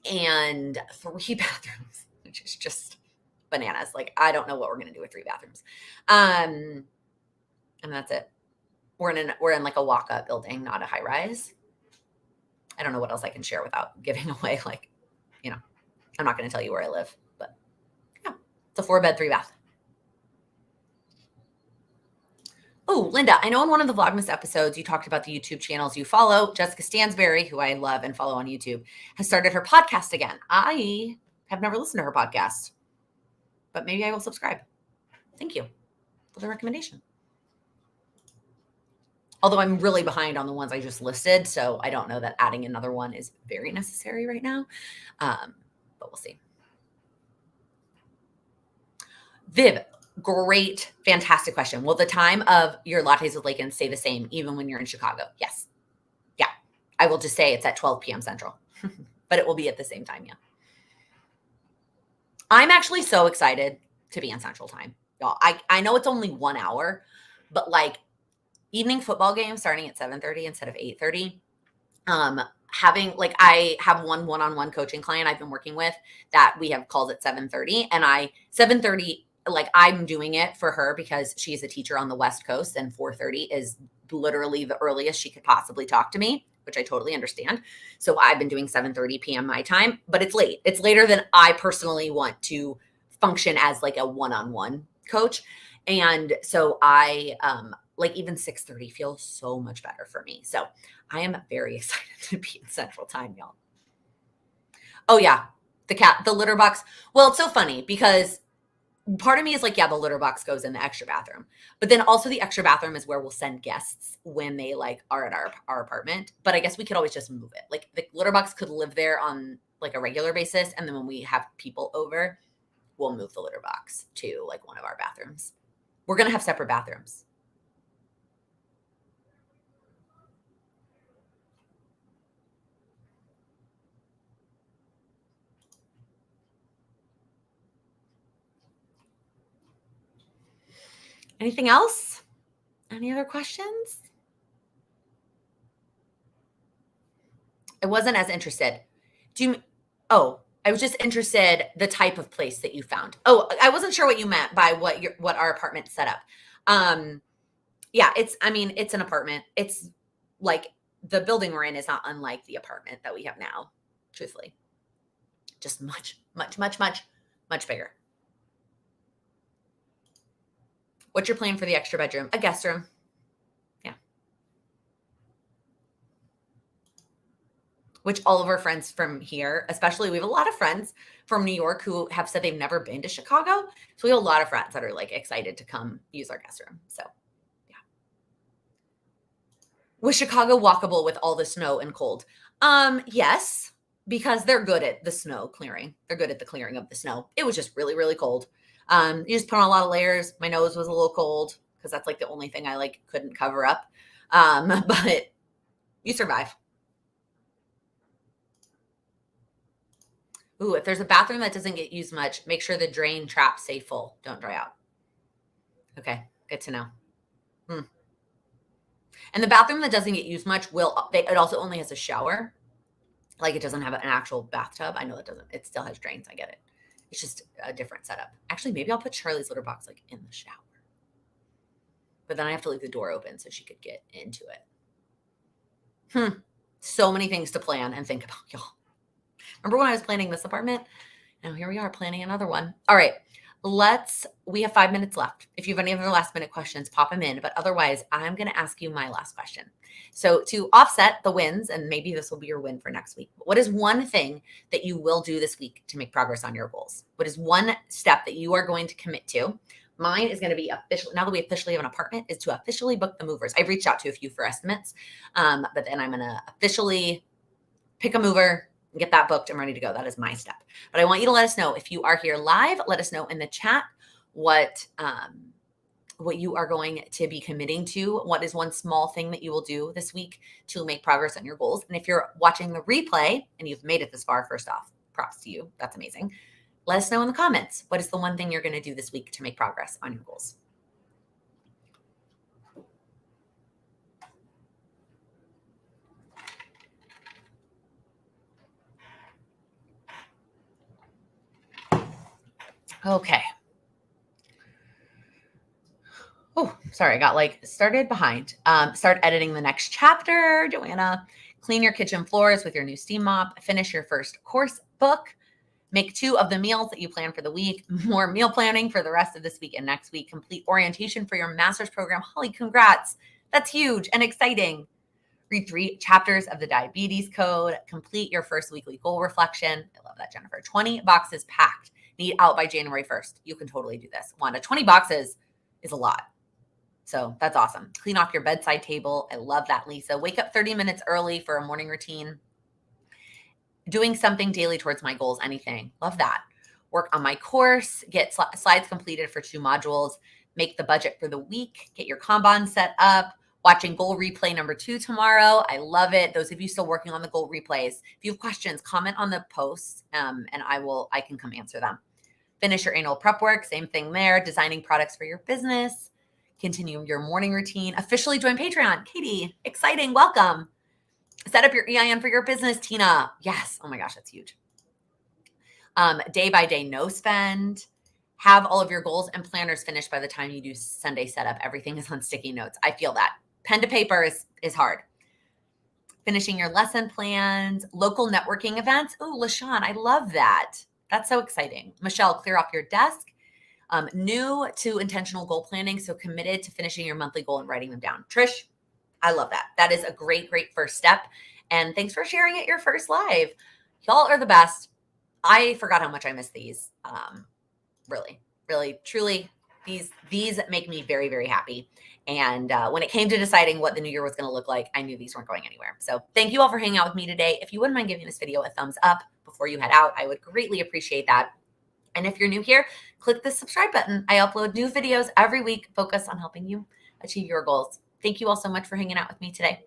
3 bathrooms, which is just bananas. Like, I don't know what we're going to do with 3 bathrooms. And that's it. We're in like a walk-up building, not a high rise. I don't know what else I can share without giving away, like, I'm not going to tell you where I live, but yeah, it's a 4-bed, 3-bath. Oh, Linda, I know in one of the Vlogmas episodes, you talked about the YouTube channels you follow. Jessica Stansberry, who I love and follow on YouTube, has started her podcast again. I have never listened to her podcast, but maybe I will subscribe. Thank you for the recommendation. Although I'm really behind on the ones I just listed, so I don't know that adding another one is very necessary right now, but we'll see. Viv, great, fantastic question. Will the time of your lattes with Laken stay the same even when you're in Chicago? Yes. Yeah. I will just say it's at 12 p.m. Central, but it will be at the same time, yeah. I'm actually so excited to be in Central Time. Y'all, I know it's only 1 hour, but like, evening football game starting at 7:30 instead of 8:30. Having like I have one-on-one coaching client I've been working with that we have called at 7:30, and 7:30 like I'm doing it for her because she's a teacher on the West Coast, and 4:30 is literally the earliest she could possibly talk to me, which I totally understand. So I've been doing 7:30 p.m. my time, but it's late. It's later than I personally want to function as like a one-on-one coach. And so I like even 6:30 feels so much better for me. So I am very excited to be in Central Time, y'all. Oh yeah, the litter box. Well, it's so funny because part of me is like, yeah, the litter box goes in the extra bathroom, but then also the extra bathroom is where we'll send guests when they like are at our apartment. But I guess we could always just move it. Like the litter box could live there on like a regular basis, and then when we have people over, we'll move the litter box to like one of our bathrooms. We're gonna have separate bathrooms. Anything else? Any other questions? I wasn't as interested. I was just interested the type of place that you found. Oh, I wasn't sure what you meant by what our apartment set up. Yeah, it's an apartment. It's like the building we're in is not unlike the apartment that we have now, truthfully. Just much, much, much, much, much bigger. What's your plan for the extra bedroom? A guest room. Yeah. Which all of our friends from here, especially we have a lot of friends from New York who have said they've never been to Chicago. So we have a lot of friends that are like excited to come use our guest room. So Was Chicago walkable with all the snow and cold? Yes, because they're good at the snow clearing. They're good at the clearing of the snow. It was just really, really cold. You just put on a lot of layers. My nose was a little cold because that's like the only thing I like couldn't cover up. But you survive. Ooh, if there's a bathroom that doesn't get used much, make sure the drain traps stay full. Don't dry out. Okay, good to know. And the bathroom that doesn't get used much it also only has a shower. Like it doesn't have an actual bathtub. I know it still has drains. I get it. It's just a different setup. Actually, maybe I'll put Charlie's litter box like in the shower. But then I have to leave the door open so she could get into it. So many things to plan and think about, y'all. Remember when I was planning this apartment? Now here we are planning another one. All right. We have 5 minutes left. If you have any other last minute questions, pop them in. But otherwise, I'm going to ask you my last question. So to offset the wins, and maybe this will be your win for next week, what is one thing that you will do this week to make progress on your goals? What is one step that you are going to commit to? Mine is going to be official. Now that we officially have an apartment, is to officially book the movers. I've reached out to a few for estimates, but then I'm going to officially pick a mover, get that booked. I'm ready to go. That is my step. But I want you to let us know if you are here live. Let us know in the chat what you are going to be committing to. What is one small thing that you will do this week to make progress on your goals? And if you're watching the replay and you've made it this far, first off, props to you. That's amazing. Let us know in the comments. What is the one thing you're going to do this week to make progress on your goals? Okay. Oh, sorry. I got started behind. Start editing the next chapter, Joanna. Clean your kitchen floors with your new steam mop. Finish your first course book. Make 2 of the meals that you plan for the week. More meal planning for the rest of this week and next week. Complete orientation for your master's program. Holly, congrats. That's huge and exciting. Read 3 chapters of the diabetes code. Complete your first weekly goal reflection. I love that, Jennifer. 20 boxes packed. Need out by January 1st. You can totally do this. Wanda, 20 boxes is a lot. So that's awesome. Clean off your bedside table. I love that, Lisa. Wake up 30 minutes early for a morning routine. Doing something daily towards my goals, anything. Love that. Work on my course. Get slides completed for 2 modules. Make the budget for the week. Get your Kanban set up. Watching goal replay number 2 tomorrow. I love it. Those of you still working on the goal replays, if you have questions, comment on the posts and I can come answer them. Finish your annual prep work. Same thing there. Designing products for your business. Continue your morning routine. Officially join Patreon. Katie, exciting. Welcome. Set up your EIN for your business, Tina. Yes. Oh my gosh, that's huge. Day by day, no spend. Have all of your goals and planners finished by the time you do Sunday setup. Everything is on sticky notes. I feel that. Pen to paper is hard. Finishing your lesson plans. Local networking events. Oh, LaShawn, I love that. That's so exciting. Michelle, clear off your desk. New to intentional goal planning, so committed to finishing your monthly goal and writing them down. Trish, I love that. That is a great, great first step. And thanks for sharing it your first live. Y'all are the best. I forgot how much I miss these. Really, really, truly, these make me very, very happy. And when it came to deciding what the new year was going to look like, I knew these weren't going anywhere. So thank you all for hanging out with me today. If you wouldn't mind giving this video a thumbs up before you head out, I would greatly appreciate that. And if you're new here, click the subscribe button. I upload new videos every week focused on helping you achieve your goals. Thank you all so much for hanging out with me today.